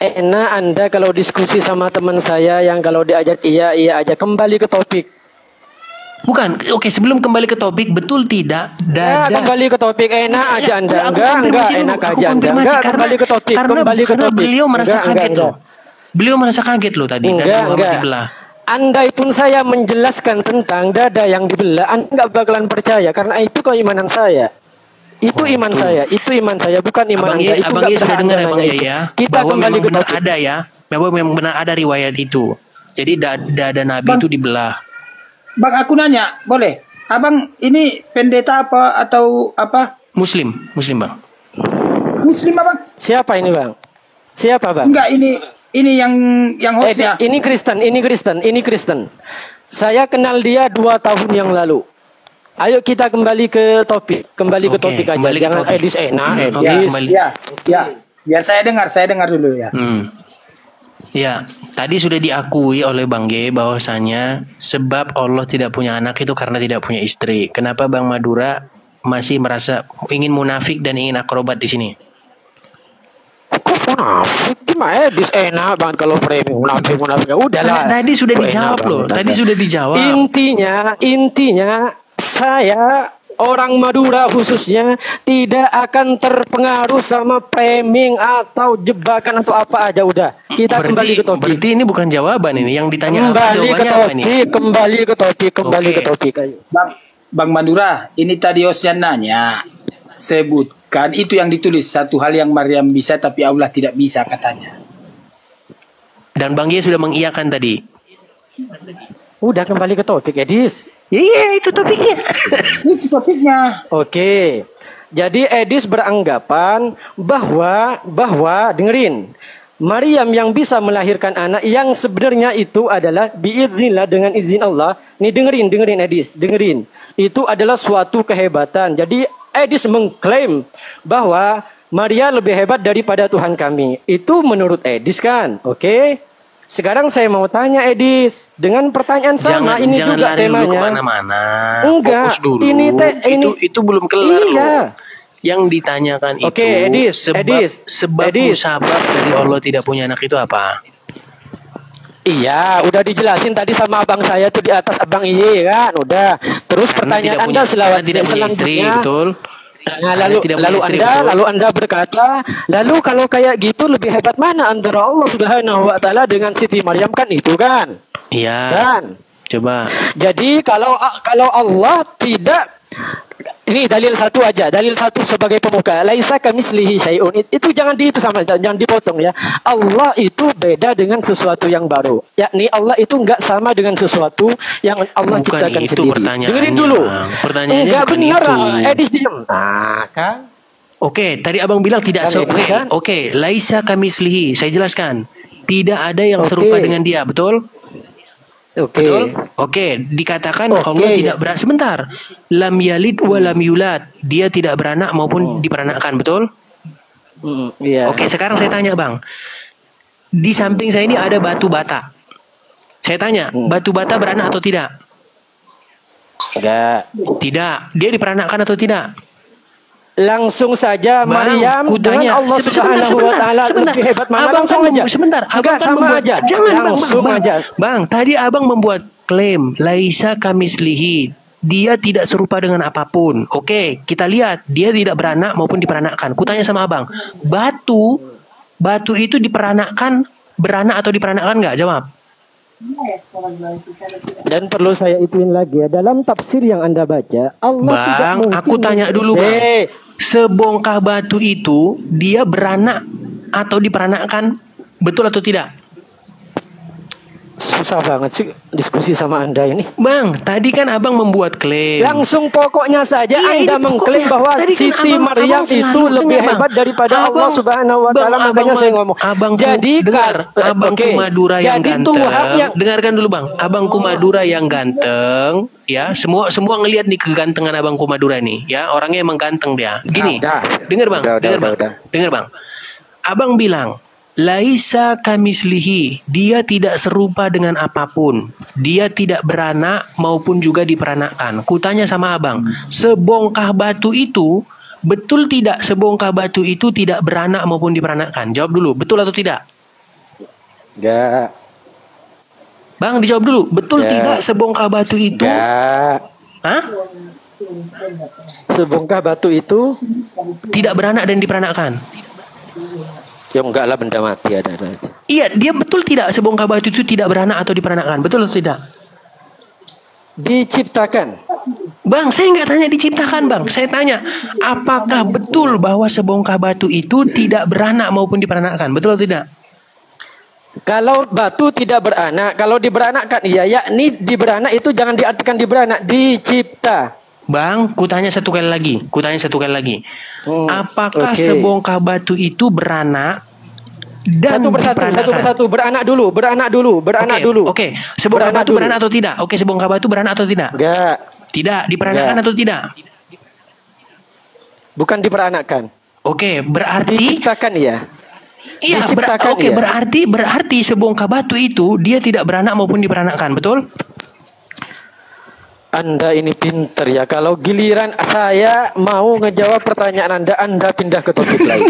enak Anda kalau diskusi sama teman saya yang kalau diajak iya aja. Kembali ke topik. Bukan, oke, sebelum kembali ke topik, betul tidak Ya, dada? kembali ke topik, enak aja Anda. Enggak, enak aja Anda. Enggak, Kembali ke topik, kembali ke karena topik. beliau merasa kaget enggak. loh. Beliau merasa kaget loh tadi. Enggak. Dibelah. Andai pun saya menjelaskan tentang dada yang dibelah, Anda nggak bakalan percaya karena itu keimanan saya. Itu iman saya, bukan iman Abang Anda. Itu Abang sudah dengar ya Bang itu. ya, Kita bahwa kembali memang ke benar topik. ada ya, bahwa memang benar ada riwayat itu. Jadi dada Nabi Bang, itu dibelah. Bang, aku nanya, boleh? Abang ini pendeta apa atau apa? Muslim Bang. Muslim abang? Siapa ini Bang? Siapa Bang? Enggak, ini yang hostnya. Ini Kristen. Saya kenal dia 2 tahun yang lalu. Ayo kita kembali ke topik. Kembali ke topik aja. Jangan Edis enak. Ya. Biar saya dengar dulu ya. Ya, tadi sudah diakui oleh Bang G bahwasanya sebab Allah tidak punya anak itu karena tidak punya istri. Kenapa Bang Madura masih merasa ingin munafik dan ingin akrobat di sini? Kok munafik? Gimana Edis enak banget kalau framing munafik. Udahlah. Tadi sudah dijawab loh. Tadi sudah dijawab. Intinya saya orang Madura khususnya tidak akan terpengaruh sama framing atau jebakan atau apa aja. Udah, kita kembali ke topik. Berarti ini bukan jawaban ini yang ditanya. Kembali ke topik. Ayo. Bang Madura, ini tadi hostnya nanya, sebutkan itu yang ditulis satu hal yang Maryam bisa tapi Allah tidak bisa katanya. Dan Bang G sudah mengiyakan tadi. Udah kembali ke topik, Edis. Iya, itu topiknya. Itu topiknya. Oke. Jadi Edis beranggapan bahwa dengerin, Maryam yang bisa melahirkan anak yang sebenarnya itu adalah biiznillah, dengan izin Allah. Nih dengerin Edis, dengerin. Itu adalah suatu kehebatan. Jadi Edis mengklaim bahwa Maria lebih hebat daripada Tuhan kami. Itu menurut Edis kan? Oke. Sekarang saya mau tanya Edis dengan pertanyaan sama. Ini jangan juga lari temanya. dulu kemana-mana. Enggak. Fokus dulu. Itu belum kelar. Iya. Loh. Yang ditanyakan itu. Oke, Edis. Sebab musabab dari Allah tidak punya anak itu apa? Iya, udah dijelasin tadi sama abang saya tuh di atas abang Iye kan, udah. Terus Karena pertanyaan Anda tidak punya istri, betul. Nah, lalu Anda berkata, lalu kalau kayak gitu lebih hebat mana antara Allah Subhanahu wa taala dengan Siti Maryam, kan itu kan? Iya. Kan? Coba. Jadi kalau Allah tidak, ini dalil satu aja, dalil satu sebagai pemuka. Laisa kamislihi syai'un. Itu jangan jangan dipotong ya. Allah itu beda dengan sesuatu yang baru. Yakni Allah itu enggak sama dengan sesuatu yang Allah ciptakan sendiri. Dengerin dulu. Pertanyaannya enggak bukan benar. itu. Edis diam. Nah, kan? Oke, tadi abang bilang tidak Kan? Oke, laisa kamislihi. Saya jelaskan. Tidak ada yang serupa dengan dia, betul? Betul? Oke, dikatakan Allah tidak beranak. Sebentar. Lam yalid wa lam yulad. Dia tidak beranak maupun diperanakkan, betul? Iya. Oke, sekarang saya tanya, Bang. Di samping saya ini ada batu bata. Saya tanya, batu bata beranak atau tidak? Tidak. Dia diperanakkan atau tidak? Langsung saja Maryam dengan Allah Subhanahu wa taala lebih hebat mana? Langsung aja. Sebentar, enggak sama aja. Langsung aja. Bang, tadi abang membuat klaim laisa kamislihi. Dia tidak serupa dengan apapun. Oke, kita lihat dia tidak beranak maupun diperanakkan. Kutanya sama abang, batu itu diperanakkan, beranak atau diperanakkan enggak? Jawab. Dan perlu saya ituin lagi ya, dalam tafsir yang Anda baca, Allah Bang, tidak mungkin. aku tanya dulu, Bang. Sebongkah batu itu dia beranak atau diperanakkan, betul atau tidak? Susah banget sih diskusi sama Anda ini. Bang, tadi kan abang membuat klaim. Langsung pokoknya saja Anda mengklaim bahwa Siti Maryam itu lebih hebat daripada Allah Subhanahu wa taala, makanya saya ngomong. Jadi Abangku Madura yang ganteng. Dengarkan dulu, Bang. Abangku Madura yang ganteng, ya. Semua ngelihat nih kegantengan Abangku Madura nih, ya. Orangnya emang ganteng dia. Gini. Dengar, Bang. Dengar, Bang. Abang bilang laisa kamislihi, dia tidak serupa dengan apapun. Dia tidak beranak maupun juga diperanakkan. Kutanya sama abang, sebongkah batu itu betul tidak? Sebongkah batu itu tidak beranak maupun diperanakkan. Jawab dulu, betul atau tidak? Enggak. Bang, dijawab dulu. Betul tidak sebongkah batu itu? Enggak. Hah? Sebongkah batu itu tidak beranak dan diperanakkan. Ya enggak lah, benda mati ada aja. Iya, dia betul tidak sebongkah batu itu tidak beranak atau diperanakkan? Betul atau tidak? Diciptakan. Bang, saya nggak tanya diciptakan, Bang. Saya tanya, apakah betul bahwa sebongkah batu itu tidak beranak maupun diperanakkan? Betul atau tidak? Kalau batu tidak beranak, kalau diberanakkan, iya, yakni diberanak itu jangan diartikan diberanak, dicipta. Bang, kutanya satu kali lagi. Apakah sebongkah batu itu beranak dan satu persatu, beranak dulu. Oke. Sebongkah batu beranak atau tidak? Oke, sebongkah batu beranak atau tidak? Enggak. Tidak, diperanakkan atau tidak? Bukan diperanakkan. Oke, berarti diciptakan ya. Iya, berarti sebongkah batu itu dia tidak beranak maupun diperanakkan, betul? Anda ini pinter ya. Kalau giliran saya mau ngejawab pertanyaan Anda pindah ke topik lain.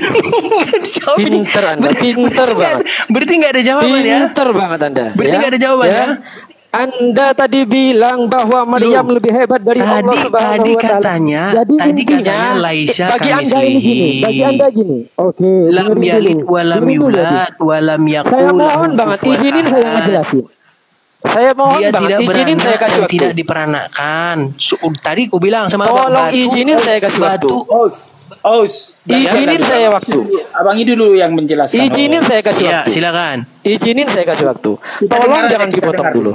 Pinter Anda, pinter banget. Berarti nggak ada jawaban ya? Pinter banget Anda. Berarti nggak ada jawaban ya? Anda tadi bilang bahwa Maryam lebih hebat dari Allah Subhanahu wa Ta'ala. Tadi katanya Laisha bagi Anda gini. Oke. Lam yalid walam yulad walam yakul. Saya mohon banget izinin saya ngejelasin. Saya mohon banget izinin saya kasih waktu. Tidak diperanakkan. Tadi aku bilang sama Abang. Tolong izinin saya kasih waktu. Izinin saya waktu. Abang ini dulu yang menjelaskan. Izinin saya kasih waktu. Ya, silakan. Izinin saya kasih waktu. Tolong jangan dipotong dulu.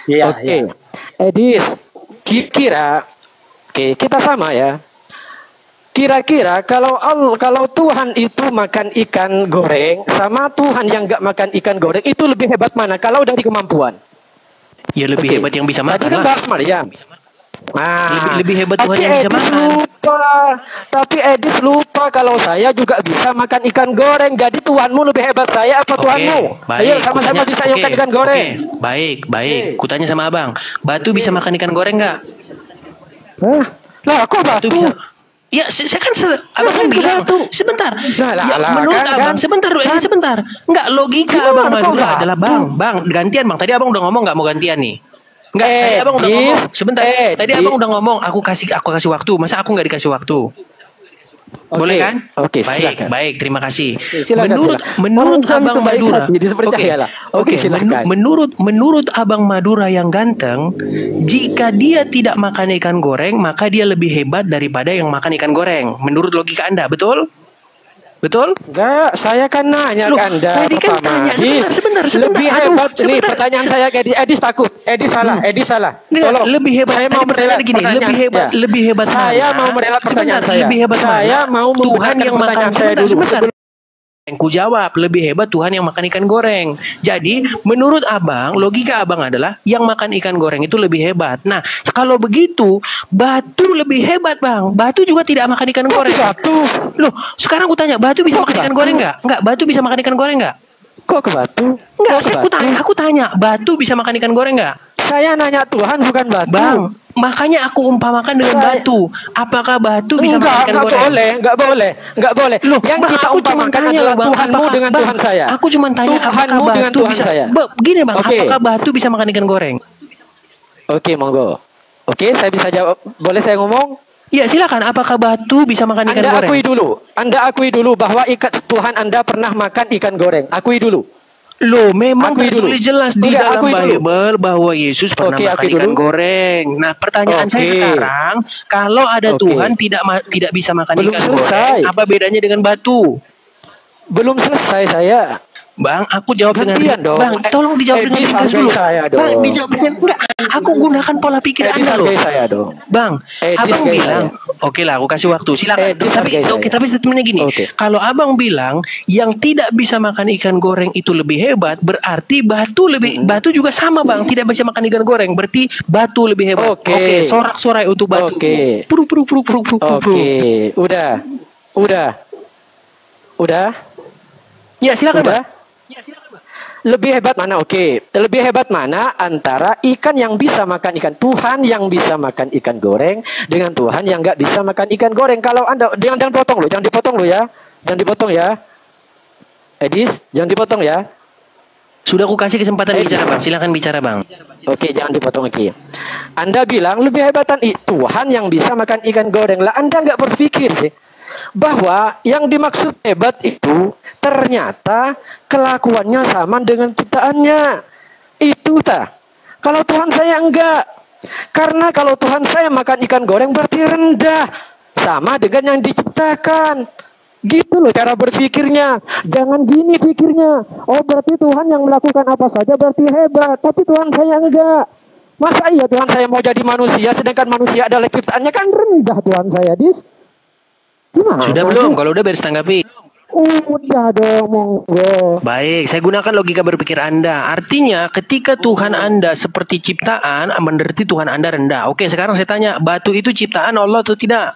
Oke. Edis, kita sama ya. Kira-kira kalau Tuhan itu makan ikan goreng sama Tuhan yang nggak makan ikan goreng itu lebih hebat mana? Kalau dari kemampuan? Ya lebih hebat yang bisa makan. Tadi kan bahas Maryam. Lebih hebat Tuhan yang bisa makan. Tapi Edis lupa kalau saya juga bisa makan ikan goreng. Jadi Tuhanmu lebih hebat saya apa Tuhanmu? Ayo sama-sama bisa makan ikan goreng. Baik. Kutanya sama abang. Batu bisa makan ikan goreng nggak? Lah kok batu bisa? Ya, saya kan abang kan bilang sebentar. Menurut abang sebentar. Enggak, logika abang Madura adalah bang gantian bang. Tadi abang udah ngomong nggak mau gantian nih. Enggak, tadi abang udah ngomong. Sebentar. Tadi abang udah ngomong, aku kasih waktu. Masa aku nggak dikasih waktu? Boleh kan? Oke, baik, terima kasih. Silakan. Menurut Abang Madura. Menurut Abang Madura yang ganteng, jika dia tidak makan ikan goreng, maka dia lebih hebat daripada yang makan ikan goreng. Menurut logika Anda, betul? Betul? Enggak, saya kan nanya ke Anda. Tadi kan tanya, sebentar. Lebih hebat. Nih, pertanyaan saya ke Edis takut. Edis salah. Tolong. Lebih hebat. Saya mau meralat pertanyaan. Lebih hebat. Saya mau meralat pertanyaan saya. Lebih hebat. Saya mau Tuhan yang makan saya dulu. Yang ku jawab, lebih hebat Tuhan yang makan ikan goreng. Jadi, menurut abang, logika abang adalah yang makan ikan goreng itu lebih hebat. Nah, kalau begitu, batu lebih hebat, bang. Batu juga tidak makan ikan goreng. Batu? Loh, sekarang aku tanya, batu bisa makan ikan goreng nggak? Nggak, batu bisa makan ikan goreng nggak? Kok ke batu? Nggak, aku tanya, batu bisa makan ikan goreng nggak? Saya nanya Tuhan bukan batu. Bang, makanya aku umpamakan dengan batu. Apakah batu bisa makan ikan goreng? Enggak boleh. Loh, yang kita umpamakan adalah Tuhanmu dengan Tuhan saya. Aku cuma tanya Tuhanmu dengan Tuhan saya. Gini bang, apakah batu bisa makan ikan goreng? Oke, monggo. Oke, saya bisa jawab. Boleh saya ngomong? Iya, silakan. Apakah batu bisa makan ikan goreng? Anda akui dulu bahwa Tuhan Anda pernah makan ikan goreng. Akui dulu. Loh, memang tertulis jelas di dalam Bible bahwa Yesus pernah makan ikan goreng. Nah, pertanyaan saya sekarang, kalau ada Tuhan tidak bisa makan ikan goreng, apa bedanya dengan batu? Belum selesai saya. Bang, aku jawab dengan dong. Bang, tolong dijawab dengan ringkas dulu. Bang, dijawab dengan enggak. Aku gunakan pola pikir Anda loh. Saya dong. Bang, abang bilang, oke lah, aku kasih waktu. Silakan. Tapi statementnya gini. Kalau abang bilang yang tidak bisa makan ikan goreng itu lebih hebat, berarti batu juga sama bang, tidak bisa makan ikan goreng. Berarti batu lebih hebat. Oke, sorak-sorai untuk batu. Oke. Oke. Udah. Ya silakan. Udah. Lebih hebat mana? Lebih hebat mana antara ikan yang bisa makan ikan, Tuhan yang bisa makan ikan goreng dengan Tuhan yang nggak bisa makan ikan goreng? Kalau Anda jangan dipotong lo ya. Edis, jangan dipotong ya. Sudah aku kasih kesempatan bicara bang. Silakan bicara bang. Oke, jangan dipotong lagi. Anda bilang lebih hebatan Tuhan yang bisa makan ikan goreng. Lah Anda nggak berpikir sih bahwa yang dimaksud hebat itu ternyata kelakuannya sama dengan ciptaannya. Itu tak. Kalau Tuhan saya enggak. Karena kalau Tuhan saya makan ikan goreng berarti rendah. Sama dengan yang diciptakan. Gitu loh cara berpikirnya. Jangan gini pikirnya. Oh berarti Tuhan yang melakukan apa saja berarti hebat. Tapi Tuhan saya enggak. Masa iya Tuhan saya mau jadi manusia sedangkan manusia adalah ciptaannya, kan rendah Tuhan saya, Dis. Gimana? Sudah belum? Kalau udah beres tanggapi. Udah dong, monggo. Baik, saya gunakan logika berpikir Anda. Artinya ketika Tuhan Anda seperti ciptaan, berarti Tuhan Anda rendah. Oke, sekarang saya tanya, batu itu ciptaan Allah atau tidak?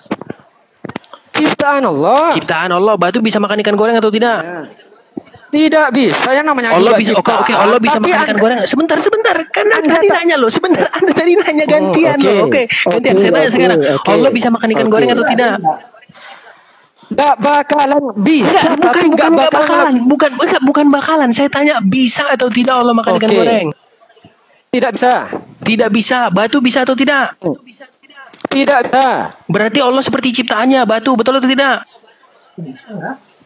Ciptaan Allah. Ciptaan Allah. Batu bisa makan ikan goreng atau tidak? Tidak bisa. Yang namanya Allah bisa. Oke, Allah bisa makan ikan goreng. Sebentar. Karena tadi nanya loh. Sebentar. Anda tadi nanya gantian loh. Oke, gantian. Saya tanya sekarang. Allah bisa makan ikan goreng atau tidak? Gak bakalan bisa. Bukan bakalan. Saya tanya bisa atau tidak Allah makan ikan goreng? Tidak bisa. Tidak bisa. Batu bisa atau tidak? Tidak bisa. Berarti Allah seperti ciptaannya batu, betul atau tidak?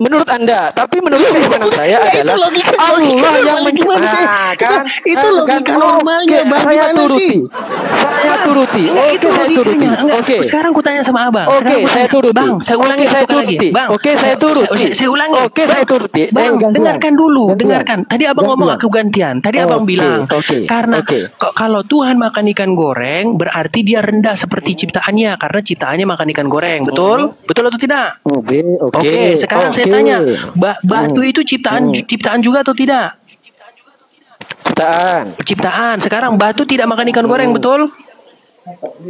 Menurut Anda, tapi menurut keimanan saya adalah Allah yang menciptakan. Itu logika normalnya, Bang. Saya turuti. Oke, saya turuti. Oke. Sekarang ku tanya sama Abang. Oke, saya turuti. Bang, saya ulangi satu lagi. Bang, oke, saya turuti. Saya ulangi. Oke, saya turuti. Bang, dengarkan dulu, dengarkan. Tadi Abang ngomong aku gantian. Tadi Abang bilang karena kalau Tuhan makan ikan goreng berarti dia rendah seperti ciptaannya karena ciptaannya makan ikan goreng. Betul? Betul atau tidak? Oke, sekarang saya tanya, batu itu ciptaan juga atau tidak? Ciptaan. Sekarang batu tidak makan ikan goreng, betul?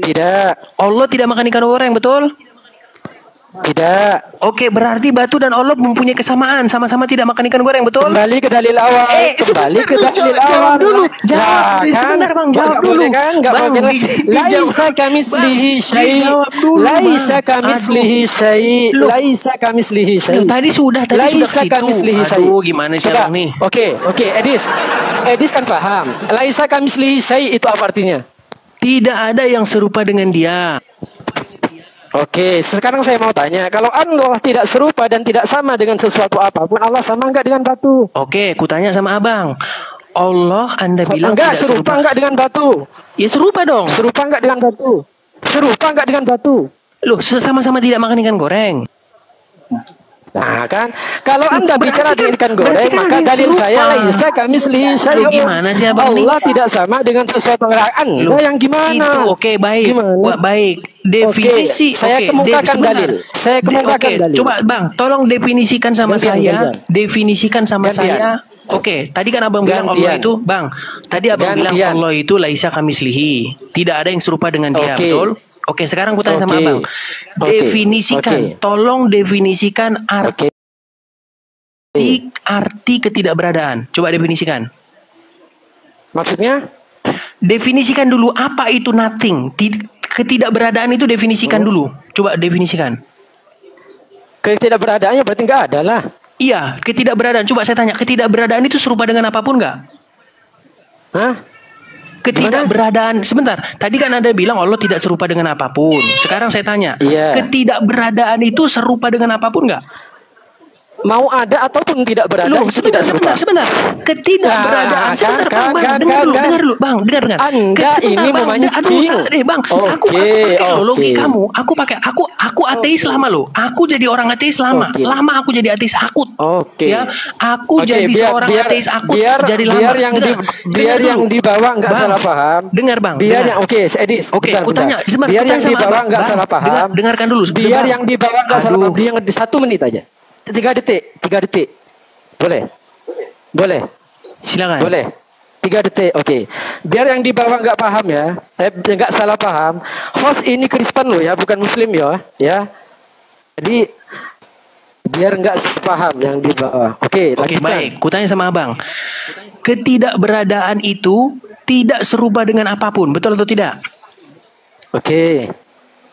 Tidak. Allah tidak makan ikan goreng, betul? Tidak. Oke, berarti batu dan Allah mempunyai kesamaan, sama-sama tidak makan ikan goreng, betul? Kembali ke dalil awal. Jawab dulu. Sebentar Bang, jawab dulu. Bang, laisa kamislihi syai. Laisa kamislihi syai. Laisa kamislihi syai. Tadi sudah Laisa kamislihi syai. Aduh, gimana sih Bang nih? Oke, Edis kan paham. Laisa kamislihi syai itu apa artinya? Tidak ada yang serupa dengan dia. Oke, sekarang saya mau tanya, kalau Allah tidak serupa dan tidak sama dengan sesuatu apapun, Allah sama enggak dengan batu? Oke, kutanya sama Abang. Allah Anda bilang enggak tidak serupa enggak dengan batu? Ya serupa dong. Serupa enggak dengan batu? Serupa enggak dengan batu? Loh, sama-sama tidak makan ikan goreng. Nah kan, kalau Anda bicara dengan ikan goreng, maka dalil saya laisa kamislihi syai'. Gimana sih Abang Allah tidak sama dengan sesuatu Anda yang gimana? Itu baik. Baik. Definisi. Saya kemukakan dalil. Dalil. Coba Bang, tolong definisikan sama saya. Definisikan sama saya. Oke, tadi kan Abang bilang Allah itu, Bang. Tadi Abang bilang Allah itu laisa kamislihi. Tidak ada yang serupa dengan dia, betul? Oke, sekarang aku tanya sama Abang. Definisikan, tolong definisikan arti ketidakberadaan. Coba definisikan. Maksudnya? Definisikan dulu apa itu nothing. Ketidakberadaan itu definisikan dulu. Coba definisikan. Ketidakberadaannya berarti nggak ada lah. Iya, ketidakberadaan. Coba saya tanya, ketidakberadaan itu serupa dengan apapun nggak? Hah? Ketidakberadaan, sebentar. Tadi kan Anda bilang Allah tidak serupa dengan apapun. Sekarang saya tanya, ketidakberadaan itu serupa dengan apapun nggak? Mau ada ataupun tidak berada itu tidak serupa. Sebentar. Ketidakberadaan. Sebentar, Bang. Dengar dulu. Bang, dengar. Anda ini memancing. Aduh, salah deh, Bang. Aku pakai logika kamu. Aku ateis lama loh. Aku jadi orang ateis lama. Lama aku jadi ateis akut. Ya, aku jadi seorang ateis akut. Jadi lama. Biar yang di bawah nggak salah paham. Dengar, Bang. Biar yang Edis. Oke, aku tanya. Biar yang di bawah nggak salah paham. Dengarkan dulu. Biar yang di bawah nggak salah paham. Dia 1 menit aja. 3 detik. Boleh. Silakan. Boleh. 3 detik. Oke. Biar yang di bawah nggak paham ya. Nggak salah paham. Host ini Kristen loh ya, bukan Muslim ya. Jadi biar nggak paham yang di bawah. Oke, baik. Kutanya sama Abang. Ketidakberadaan itu tidak serupa dengan apapun, betul atau tidak? Oke.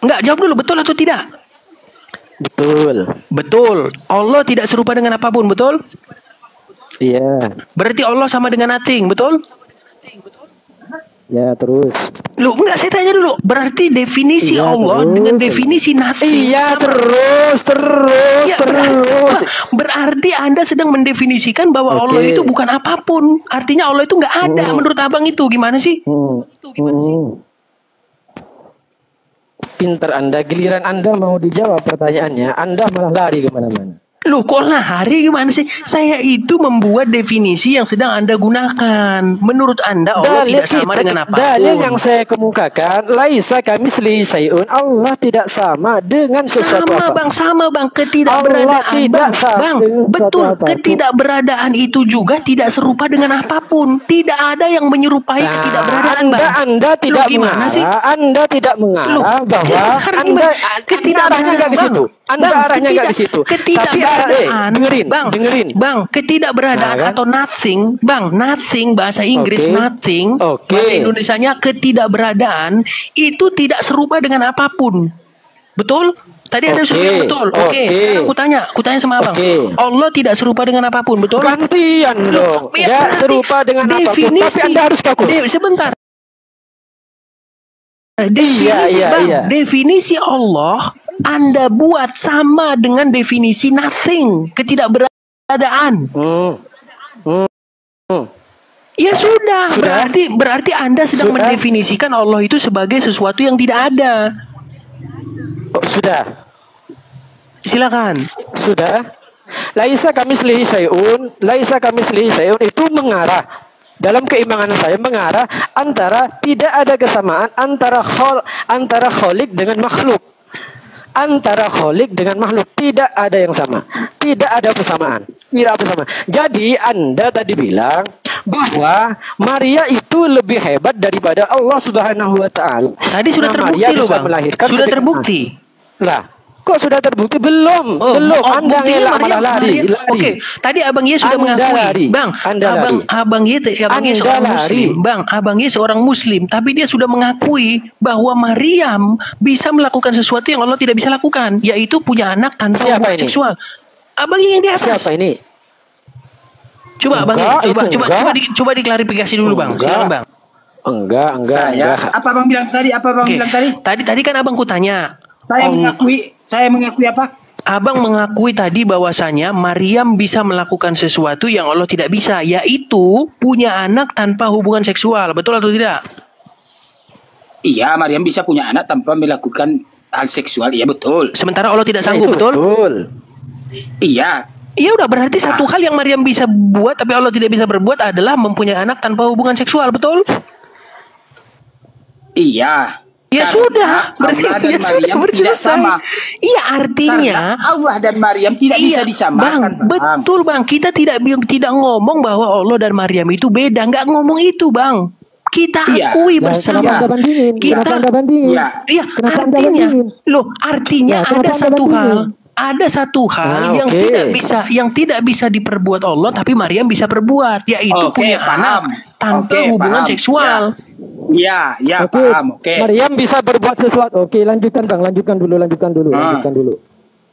Enggak, jawab dulu, betul atau tidak? Betul. Allah tidak serupa dengan apapun, betul? Iya. Berarti Allah sama dengan nothing, betul? Ya, terus. Loh, enggak, saya tanya dulu. Berarti definisi Iya, Allah terus. dengan definisi nothing. Iya, sama. terus. Ya, berarti Anda sedang mendefinisikan bahwa Allah itu bukan apapun. Artinya Allah itu nggak ada menurut Abang itu. Gimana sih? Pinter Anda, giliran Anda mau dijawab pertanyaannya, Anda malah lari kemana-mana. Loh, kok lari gimana sih? Saya itu membuat definisi yang sedang Anda gunakan. Menurut Anda Allah tidak sama dengan apapun. Dalil yang saya kemukakan, laisa kamitslihi syai'un. Allah tidak sama dengan sesuatu apa. Sama bang, ketidakberadaan Allah tidak bang, betul, ketidakberadaan itu juga tidak serupa dengan apapun. Tidak ada yang menyerupai ketidakberadaan bang. Anda tidak mengarah, Anda tidak mengarah bahwa Anda arahnya nggak ke situ. Anda arahnya nggak di situ. Tapi dengerin. Bang, ketidakberadaan atau nothing, bang, nothing bahasa Inggris nothing, bahasa Indonesianya ketidakberadaan itu tidak serupa dengan apapun. Betul? Tadi ada sesuatu betul. Sekarang aku tanya sama abang. Allah tidak serupa dengan apapun, betul? Gantian dong. Tidak serupa dengan apapun. Tapi Anda harus kaku. Sebentar. Definisi Allah Anda buat sama dengan definisi nothing, ketidakberadaan. Ya sudah. Berarti Anda sedang mendefinisikan Allah itu sebagai sesuatu yang tidak ada. Sudah. Silakan. Sudah. Laisa kamitslihi syai'un itu mengarah. Dalam keimanan saya mengarah antara tidak ada kesamaan antara khalik dengan makhluk. Antara khalik dengan makhluk tidak ada yang sama. Tidak ada persamaan. Jadi Anda tadi bilang bahwa Maria itu lebih hebat daripada Allah Subhanahu wa taala. Tadi sudah terbukti loh, Bang. Sudah terbukti. Lah, kok sudah terbukti? Belum. Anda malah lari. Oke, tadi Abang Ye sudah mengakui. Bang, Abang Ye seorang muslim. Bang, Abang Ye seorang muslim, tapi dia sudah mengakui bahwa Maryam bisa melakukan sesuatu yang Allah tidak bisa lakukan, yaitu punya anak tanpa hubungan seksual. Abang Ye yang di atas. Siapa ini? Coba Abang Ye, coba diklarifikasi dulu, Bang. Silakan, Bang. Enggak. Apa Abang bilang tadi? Tadi kan Abang ku tanya. Saya mengakui apa? Abang mengakui tadi bahwasanya Maryam bisa melakukan sesuatu yang Allah tidak bisa, yaitu punya anak tanpa hubungan seksual. Betul atau tidak? Iya, Maryam bisa punya anak tanpa melakukan hal seksual. Iya, betul. Sementara Allah tidak sanggup, betul? Iya. Iya, udah berarti satu hal yang Maryam bisa buat tapi Allah tidak bisa berbuat adalah mempunyai anak tanpa hubungan seksual, betul? Iya. Ya sudah, berarti Maryam tidak sama. Iya, artinya karena Allah dan Maryam tidak bisa disamakan. Betul, Bang. Kita tidak ngomong bahwa Allah dan Maryam itu beda, nggak ngomong itu, Bang. Kita akui bersama. Kenapa Anda bandingin? Iya, artinya ada satu hal. Ada satu hal yang tidak bisa diperbuat Allah, tapi Maryam bisa berbuat, yaitu punya anak tanpa hubungan seksual. Iya, paham. Maryam bisa berbuat sesuatu. Oke, lanjutkan Bang, lanjutkan dulu.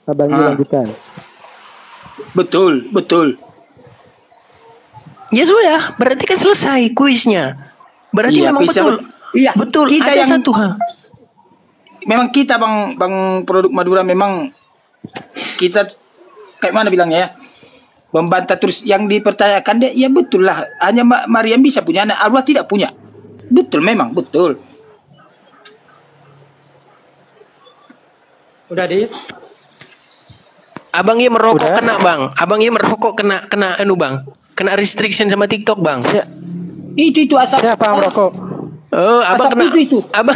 Abang lanjutkan. Betul. Ya sudah, berarti kan selesai kuisnya. Berarti memang betul. Iya, betul. Kita ada satu hal. Memang kita Bang Produk Madura memang kita kayak mana bilangnya ya, membantah terus yang dipertanyakan dia. Ya betul lah, hanya Maryam bisa punya anak, Allah tidak punya. Betul, memang betul. Udah Dis. Abang Ye merokok kena, Bang. Abang Ye merokok kena Bang. Kena restriction sama TikTok, Bang. Itu asap. Siapa yang merokok? Oh, Abang kena. Itu. Abang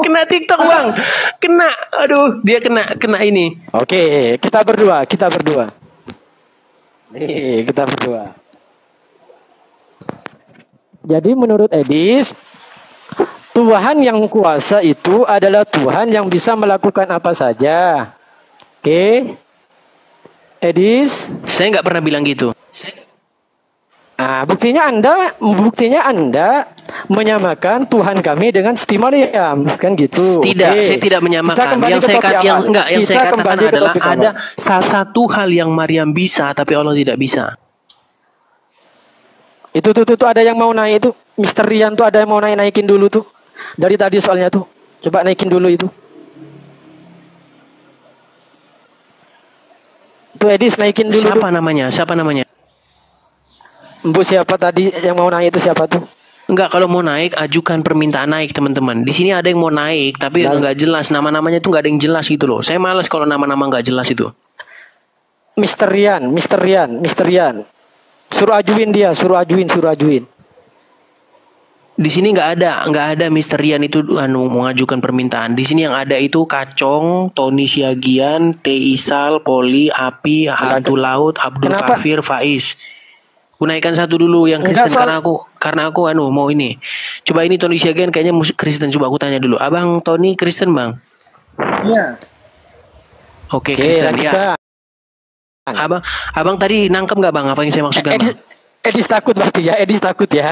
kena TikTok, Bang. Kena. Aduh, dia kena ini. Oke, kita berdua. Nih, kita berdua. Jadi menurut Edis, Tuhan yang kuasa itu adalah Tuhan yang bisa melakukan apa saja. Oke? Edis? Saya nggak pernah bilang gitu. Buktinya Anda menyamakan Tuhan kami dengan Siti Maryam, kan gitu. Tidak, saya tidak menyamakan. Yang saya katakan adalah ada satu hal yang Maryam bisa tapi Allah tidak bisa. Itu ada yang mau naik itu, Mister Rian tuh ada yang mau naikin dulu tuh. Dari tadi soalnya tuh. Coba naikin dulu itu. Tuh Edis naikin dulu. Siapa namanya? Bu siapa tadi yang mau naik itu siapa tuh? Enggak, kalau mau naik ajukan permintaan naik teman-teman. Di sini ada yang mau naik tapi nggak jelas nama-namanya tuh nggak ada yang jelas gitu loh. Saya malas kalau nama-nama nggak jelas itu. Mister Rian. Suruh ajuin dia, suruh ajuin. Di sini nggak ada Mister Rian itu mengajukan permintaan. Di sini yang ada itu Kacong, Tony Siagian, T Isal, Poli, Api, Abdul Laut, Abdul Kafir, Faiz. Aku naikkan satu dulu yang Kristen karena aku mau ini. Coba ini Tony Siagian kayaknya Kristen, coba aku tanya dulu. Abang Tony Kristen, Bang? Iya. Oke, Kristen ya. Abang tadi nangkep nggak, Bang, apa yang saya maksudkan, Bang? Edis takut berarti ya,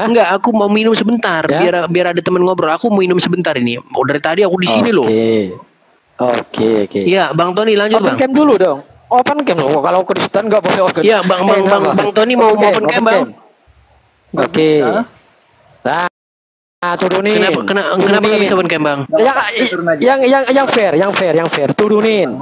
Enggak, aku mau minum sebentar ya? biar ada teman ngobrol. Aku mau minum sebentar ini. Dari tadi aku di sini loh. Oke. Iya, Bang Tony lanjut, Bang. Open cam dulu dong. Open cam loh. Kalau Kristen nggak boleh open. Iya, Bang Tony mau open cam, Bang. Oke. Nah, turunin. Kenapa nggak bisa open cam, Bang? Yang fair. Turunin.